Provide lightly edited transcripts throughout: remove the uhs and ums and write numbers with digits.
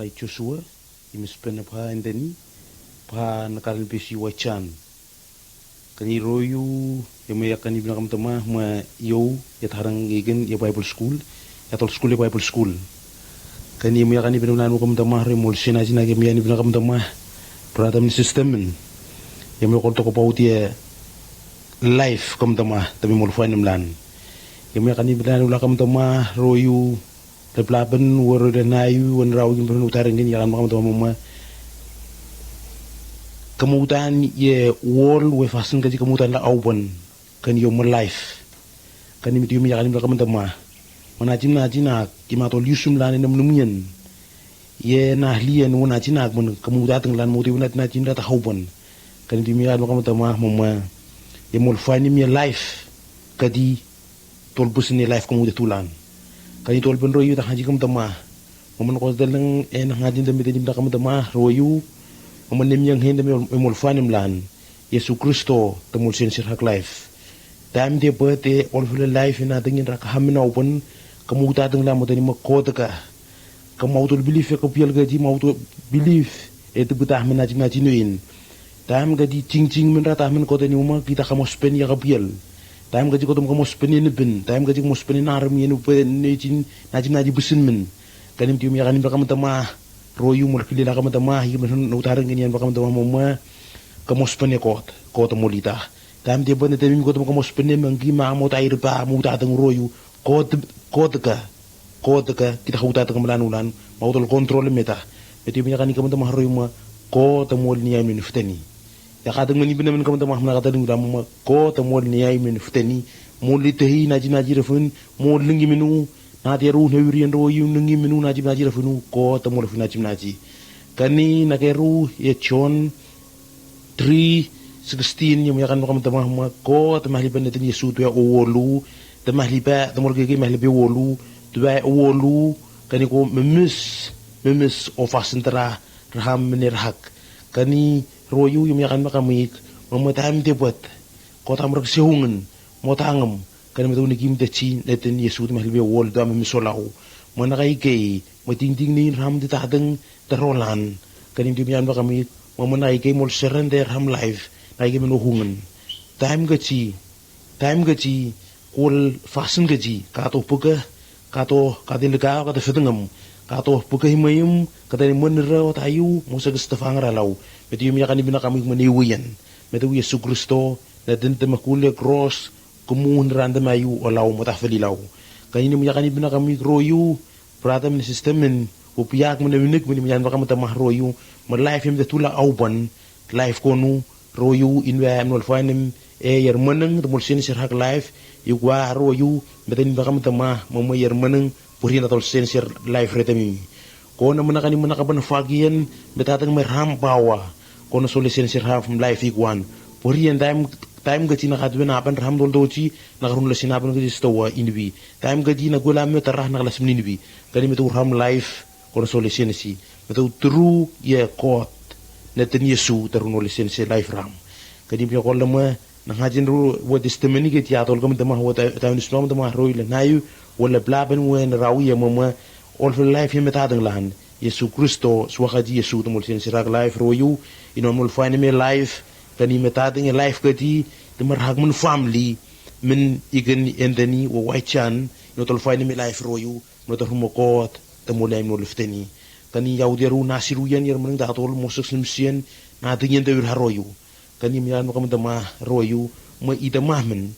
Pai Joshua, imispena pa endeni, pa nakarin pesi Whitesands. Kani royu, may kani binakam tama, ma yo, harang igen, Bible school, yatol school Bible school. Kani may kani binakam tama, remol sinaji na kami yani binakam tama, pratam ni system men. May konto ko pauti life kam tama, tabi mol fainam lan. May kani binakam tama, royu, Leplaban waro dan ayu wan raw yung penutaran gini yakan makam tama mama kemutan ye wall we fasten kaji kemutan la auban kan yo mo life kan mi tiyo yakan makam tama manajim na jina kimatol yusum lan nam numyen ye nahlian wana jina mun kemutan lan motiv na jina ta hauban kan tiyo yakan makam tama mama ye mol fani mi life kadi tolbus ni life kemutan tulan kani tol ben royu ta haji kam tama momon ko dalang en ngajin dami tim ta kam tama royu momon nem yang hen dami mol fanim lan Yesu Kristo temul sin sir hak life time de birthday all full life ina dingin rak hamina open kamuta ding la modani makota ka kamautul belief ka pial gaji mautul belief et butah menaji naji nuin time gaji cing men rata men ko tani uma kita kamos pen ya ka pial Time gaji ko tum ko mospeni ni bin, time gaji ko mospeni na armi ni pe ni jin naji busin men. Kanim tium ya kanim bakam tama royu mul kili la kam tama hi men utaran ngin bakam tama mama ko mospeni ko molita. Time dia bane temi ko tum ko mospeni mangi ma mo tair pa mo ta tang royu ko ka kita huta tang melanulan mau tol kontrol meta. Beti punya kanim kam tama royu ma ko tamol ni amin fteni. Ya kadang meni benar kamu tamah mana kata dengar mama ko tamol ni ay men futeni moli tehi naji refun mol lengi menu nanti ru nevirian ro yung lengi menu naji refunu ko tamol fun naji kani nakeru ya John 3:16 yung yakan kamu tamah mama ko tamah liban neten Yesu tu ya owolu tamah liba tamol gege mah libe wolu tu ya owolu kani ko memes ofasentera raham menerhak kani royu yung yakan makamik mamataham debat kota merek sehungan motangam kan metu nikim techi neten Yesu mahlibe wol da misolau mana kai kei mating ni ram di tadeng terolan kan im diyan makamik mamanai kei mol surrender ham life nai ke menuhungan time gaji kol fasen gaji kato puka kato kadilga kato fetengam kato puka himayum kata ni menera tayu musa gestafang ralau Betu yung yakan ibina kami maniwiyan. Betu Yesu Kristo na dente makulia cross kumun randa mayu olaw matafalilaw. Kaya yung yakan ibina kami royu prata min sistemen upiyak man naminig man yan baka matamah royu ma life yung datula auban life konu royu in we am nol fainem yer meneng the molsen sir hak life yu gwa royu meten bakam tama mo yer meneng puri na tol sen sir life retemi kono menakani menakaban fagian betatang merham bawa kono solution sir half life igwan puri and time gati na kadwe na apan ram dol dochi na karun la sinapan gati stowa inbi time gati na gula me tarah na kala simninbi kani metu ram life kono solution si metu true ye kot na ten yesu tarun solution si life ram kani pia kolla ma na hajin ru wo testimony gati atol kam tama wo ta ni snom tama roile nayu wala blaben wen rawiya mama all for life ye metadang lahan yesu kristo swakaji yesu tumul sin sirak life royu inomul find me life kani metading life gati temar hagmun family min igen endeni wo waichan no tol find me life royu no to rumokot temulay no lifteni kani yauderu nasiru yan yer mun da tol mosok simsien na tingin de haroyu kani miyan mo kam dama royu mo idamah men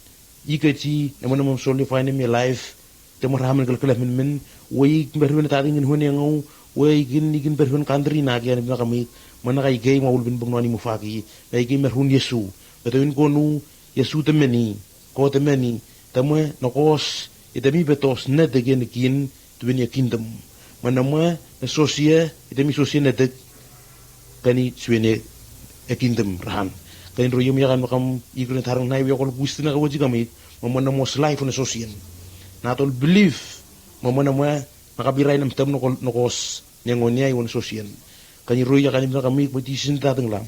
igati namon mo solli find me life temar hamen kalkala min way berhun tading in hune ngau way gin berhun country na gian bina kami mana kai gay maul bin bungwani mufaki ay gay merhun yesu betawin konu yesu temeni ko temeni tamwe nokos itemi betos net again kin to win your kingdom mana ma sosia itemi sosia net kani swene a kingdom rahan kani royum yakan makam igren tarang nai yakol gustina ka waji kami mamana mos life na sosian natol believe mamana ma makabiray nam tam nokos nengonya iwan sosian kani roya kani na kami pati sinta teng lam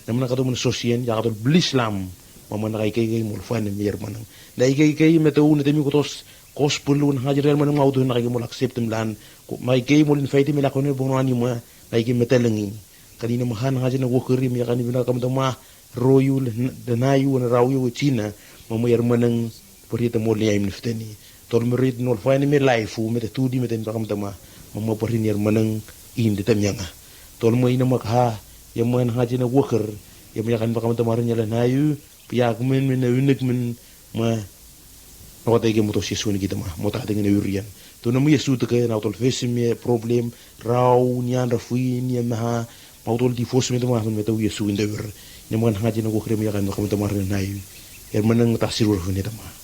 namna kato mun sosian ya kato BISLAMA mamana kai mul fan mer manang dai kai meto un temi kotos kospulun hajar manang mau tu na kai mul accept lan mai kai mul faiti mila kono bonani ma dai kai metelengi kani na mahan hajar na wokeri mi kani bina kam tama royu denayu na rawu china mamayar manang pori temo liam nifteni tol merit nol faini me life me tudi me ten bakam tama mamma pori nier manang in de tamyanga tol mo ina makha yaman haji na woker yam yakan bakam tama nyala nayu piak men na unik men ma nota ge moto yesu ni kita ma mota de ne urian to no mo yesu to ke na tol fesi me problem raw nyan rafui ni ma pautol di fos me tama me to yesu in de ur yaman haji na woker me yakan bakam tama nayu yer manang tasirur ni tama.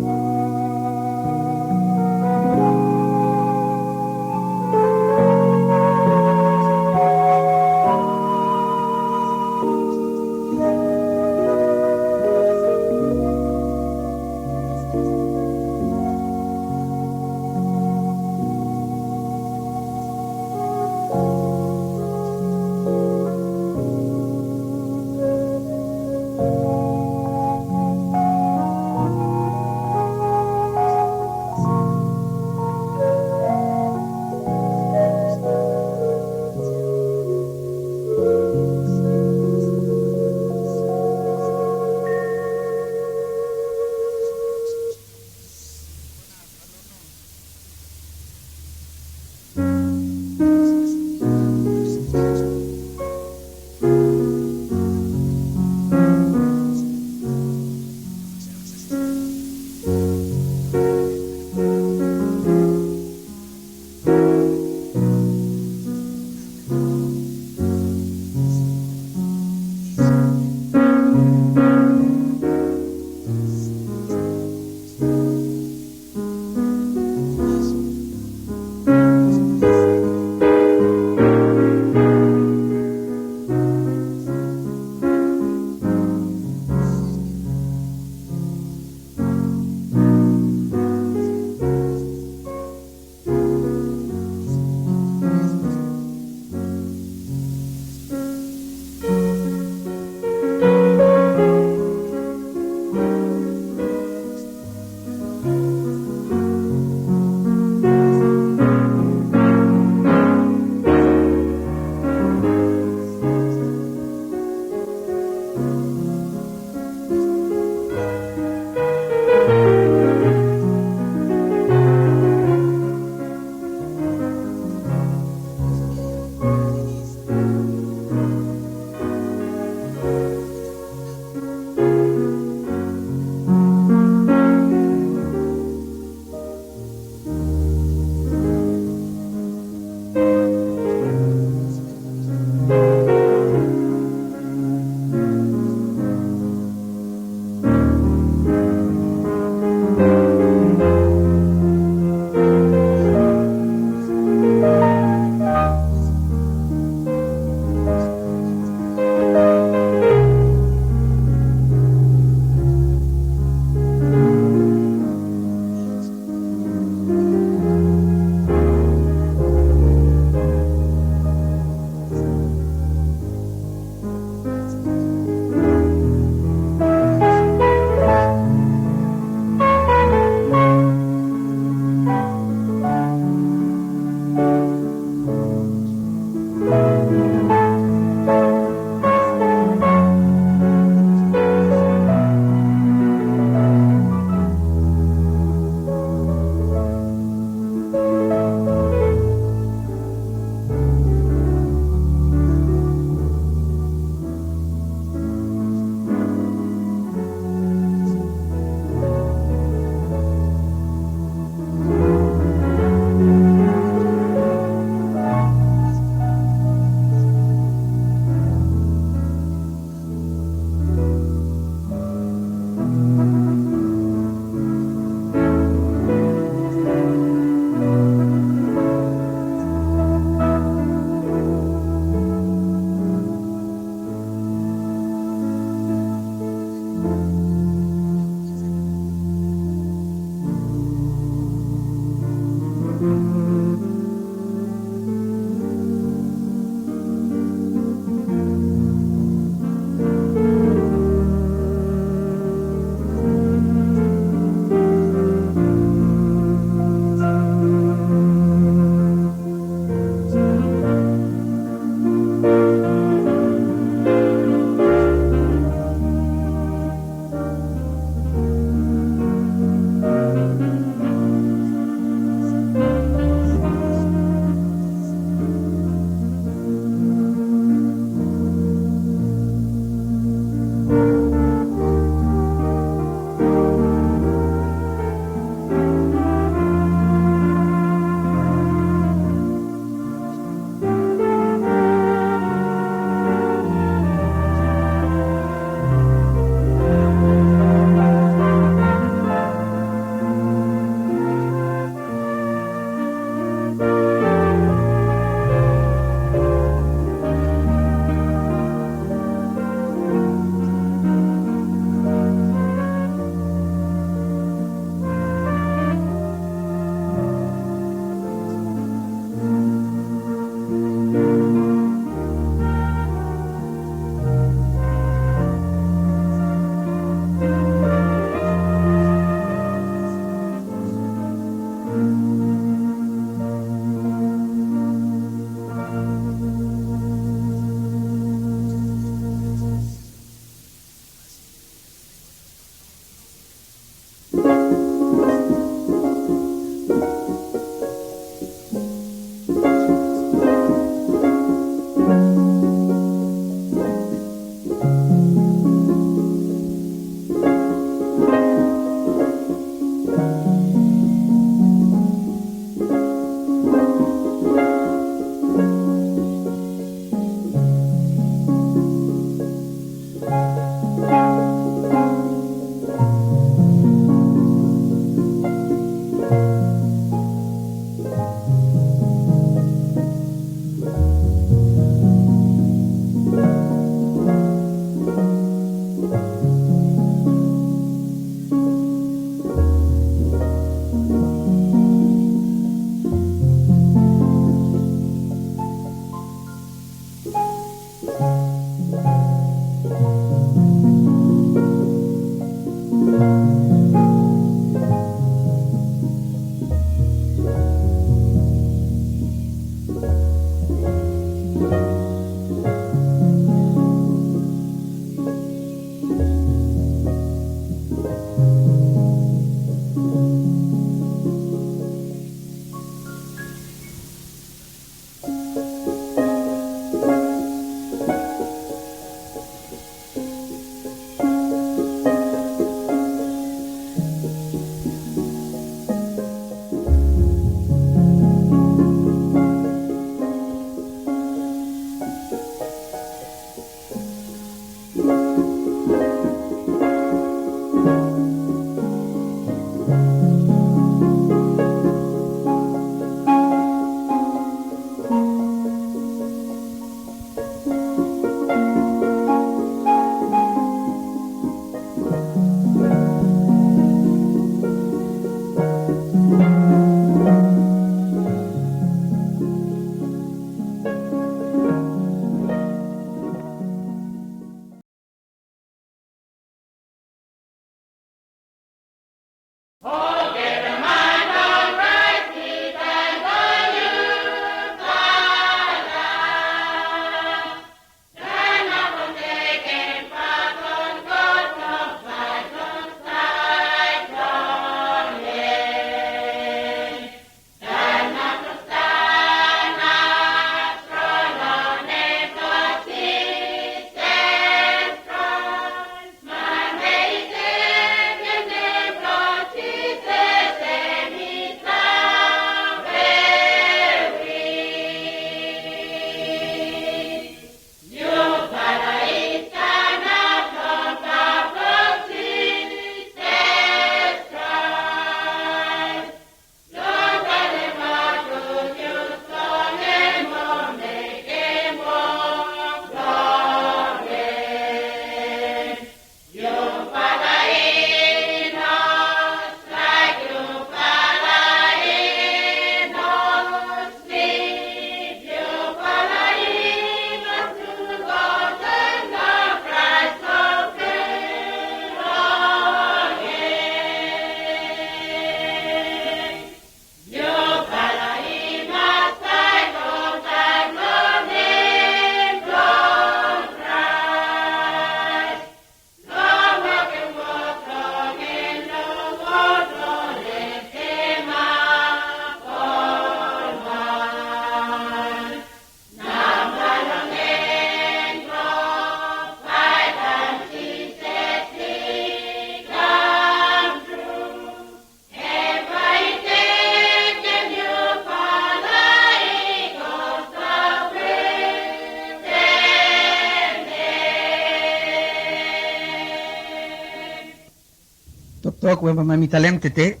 talk when mami talem tete.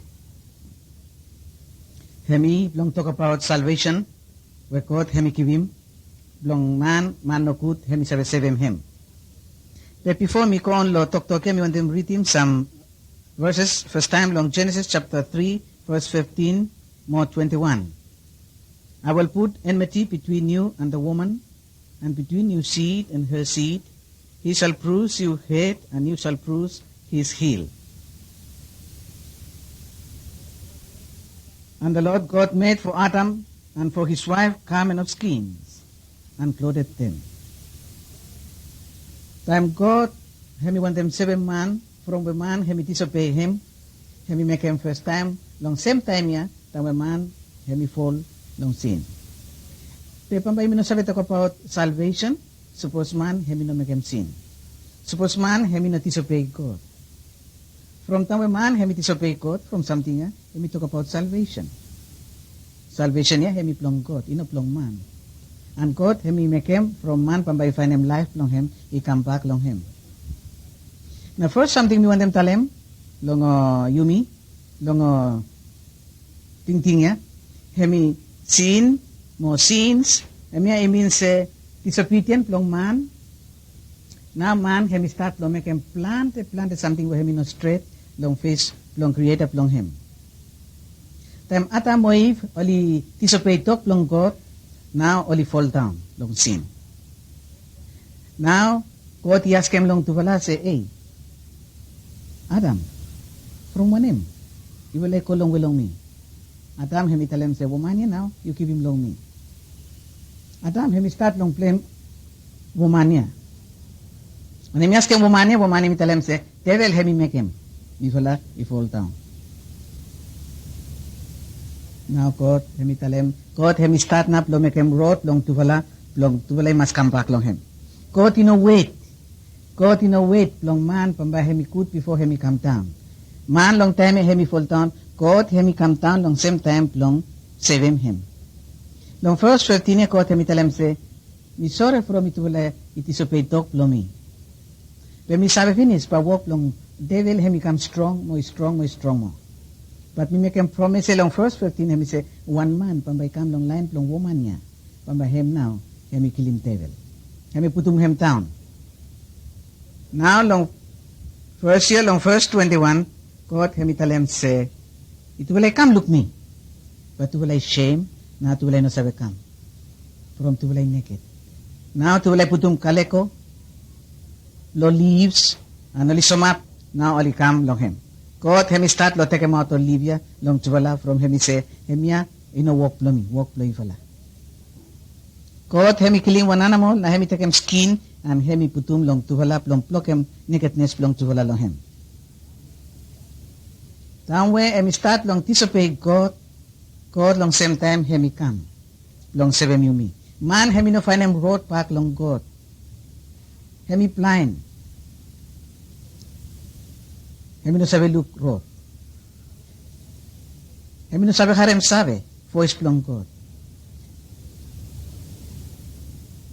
Hemi long talk about salvation. We quote hemi kivim. Long man no kut hemi sabe sevem him. But before me go on lo talk hemi want them read him some verses. First time long Genesis chapter 3 verse 15 more 21. I will put enmity between you and the woman, and between your seed and her seed. He shall bruise your head, and you shall bruise his heel. And the Lord God made for Adam and for his wife garment of skins, and clothed them. Time God, hemi want them 7 man, from the man hemi disobey him, hemi make him first time, long same time ya, time the man hemi fall long sin. Pepambay mi no sabi talk about salvation, suppose man hemi no make him sin. Suppose man hemi no disobey God. From time man hemi disobey God, from something ya, hemi talk about salvation. Salvation ya hemi plong God, ino plong man. And God hemi make him from man pambay find him life long him, he come back long him. Now first something we want them tell him, long Yumi, long ting ya, hemi sin, more sins, hemi I means disobedient long man. Now man hemi start long make him plant something where hemi no straight, long face, long creator long him. Time ata moiv oli disobey talk long God, now only fall down, long sin. Now, God he ask him long to wala, say, hey, Adam, from wanim, you will like long wilong me. Adam, hemi tell him, say, woman ya now, you give him long me. Adam, hemi start long playing woman ya. When hemi ask him woman ya, hemi tell him, say, devil hemi make him. He fall down. Now God, hemi tell him, God hemi start nap long make him road long tuvala must come back long him. God you know wait long man pamba hemi good before hemi come down. Man long time hemi fall down. God hemi come down long same time long save him. Long first 15 God hemi tell him say, me sorry for me tuvala it is a pay dog long me. When me sabe finish pa walk long devil hemi come strong more. But me make him promise along first 15, hemi say, one man, pambay kam long line, long woman niya. Pambay him now, hemi kill him devil. Hemi putum him down. Now long first 21, God hemi tell him say, it will I come look me. But to will I shame, now to will I no sabe come. From to will I naked. Now to will I putum kaleko, lo leaves, and only sumap, now only come long him. God hemi start lo take him out of Libya long tuvala from hemi say hemia walk ploy fala. God hemi killing one animal na hemi take him skin and hemi putum long tuvala long pluck him nakedness long tuvala long him. Down where hemi start long disobey God long same time hemi come long seven yumi. Man hemi no find him road back long God. Hemi blind. Hemi no sabe look road. Hemi no sabe harem sabe voice plong God.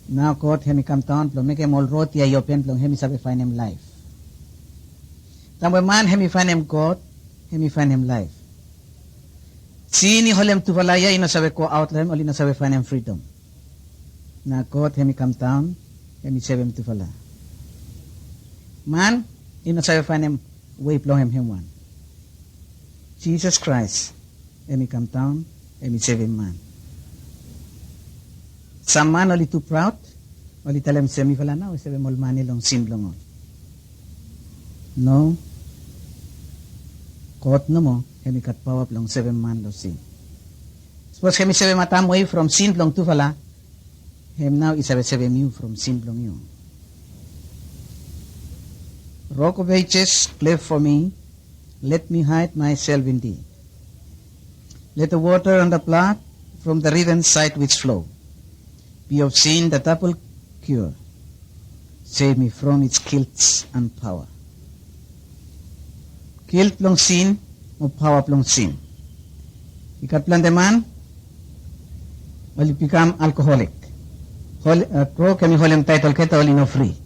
Now God hemi come down plong make him all road ya open plong hemi sabe find him life. Tamwe man hemi find him God, hemi find him life. Sini holem tuvalaya ino sabe ko out lem oli no sabe find him freedom. Now God hemi come down, hemi sabe him tuvala. Man ino sabe find him way plong him one. Jesus Christ, hemi come down, hemi save him man. Some man only too proud, only tell him semi fala now, save him all money long sin long on. No. God no mo, hemi kat power long 7 man long sin. Suppose hemi save matam way from sin long tu fala, him now is save you from sin long you. Rock of ages, cleft for me, let me hide myself in thee. Let the water and the blood from the riven side which flow be of sin the double cure. Save me from its guilt and power. Guilt long sin, or power long sin. Ikat plan the man, will become alcoholic. Pro kami holim title keta only no free.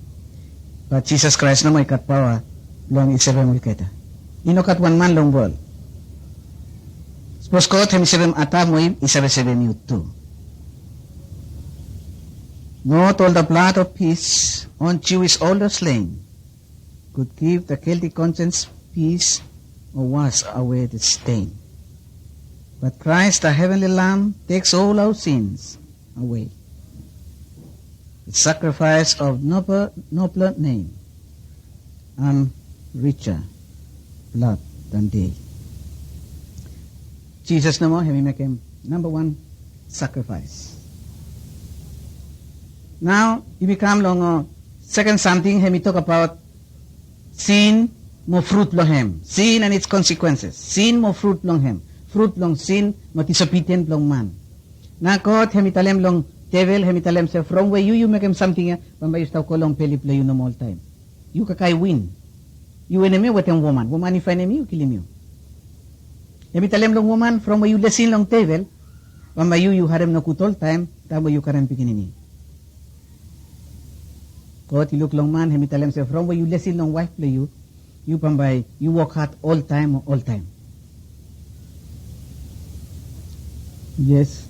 But Jesus Christ na may kat power long isabay mo kita. Inokat one man long world. Suppose kot hemi sebem ata moim isabe sebem you too. Not all the blood of peace on Jewish older slain could give the guilty conscience peace or wash away the stain. But Christ, the heavenly Lamb, takes all our sins away. The sacrifice of nobler name and richer blood than they. Jesus no more, he make him number one sacrifice. Now, if we come along, second something, he talk about sin mo fruit long him. Sin and its consequences. Sin mo fruit long him. Fruit long sin mo disobedient long man. Na God, he talem long devil, he talem say, from where you make him something, pamba you stop ko long pelip la you no all time. You kakay win. You enemy with him woman. Woman if enemy, you kill him you. He talem long woman, from where you lesin long devil, pamba you harem no kut all time, tabo you karen pikinini. God, you look long man, he tell him, say, from where you listen long wife play you pambay, you work hard all time. Yes.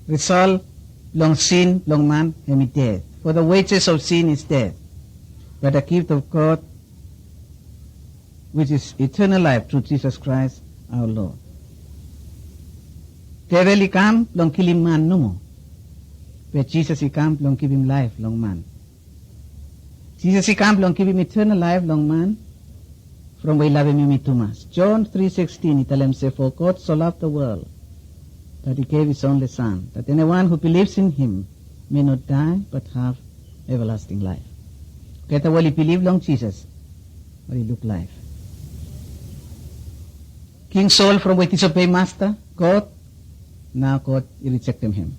Result, long sin, long man, he dead. For the wages of sin is death. But the gift of God, which is eternal life through Jesus Christ, our Lord. Devil he come, long kill him man no more. But Jesus he come, long give him life, long man. Jesus he come, long give him eternal life, long man, from where he love him too much. John 3:16, he tell him, say, for God so loved the world, that he gave his only son, that anyone who believes in him may not die, but have everlasting life. Get well, he believe long Jesus, but he look life. King Saul, from where he disobey master, God, now God, he rejected him.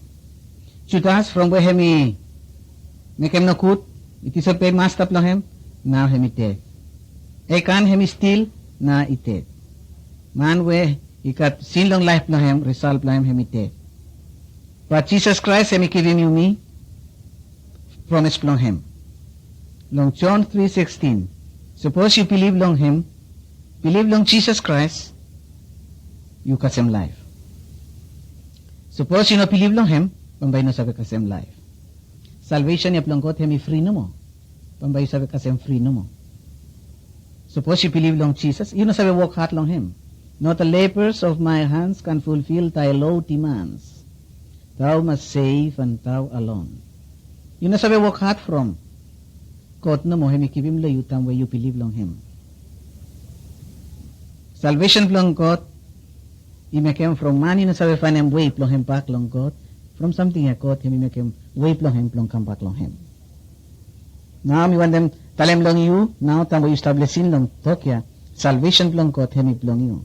Judas, from where he make him no good, it is a pay master plan him, now him it dead. Ekan him still, now it dead. Man where he got sin long life plan him, result plan him it dead. But Jesus Christ him give him you me, promise plan him. Long John 3:16. Suppose you believe long him, believe long Jesus Christ, you got same life. Suppose you not believe long him, pambay no sabi ka same life. Salvation niya plangkot hemi free no mo. Pambay sabi kasem free no mo. Suppose you believe long Jesus, you no sabi work hard long him. Not the labors of my hands can fulfill thy low demands. Thou must save and thou alone. You no sabi work hard from. God no mo hemi kibim layu tam where you believe long him. Salvation long God, he make him from man, you no sabi find him way long him back long God. From something I got him, make him wait long him, long come back long him. Now we want them tell him long you, now time we establishing long Tokyo, salvation long got him long you.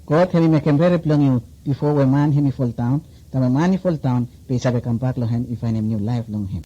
God him make him very long you before when man him fall down, then when man he fall down, they sabi come back long him, if find him new life long him.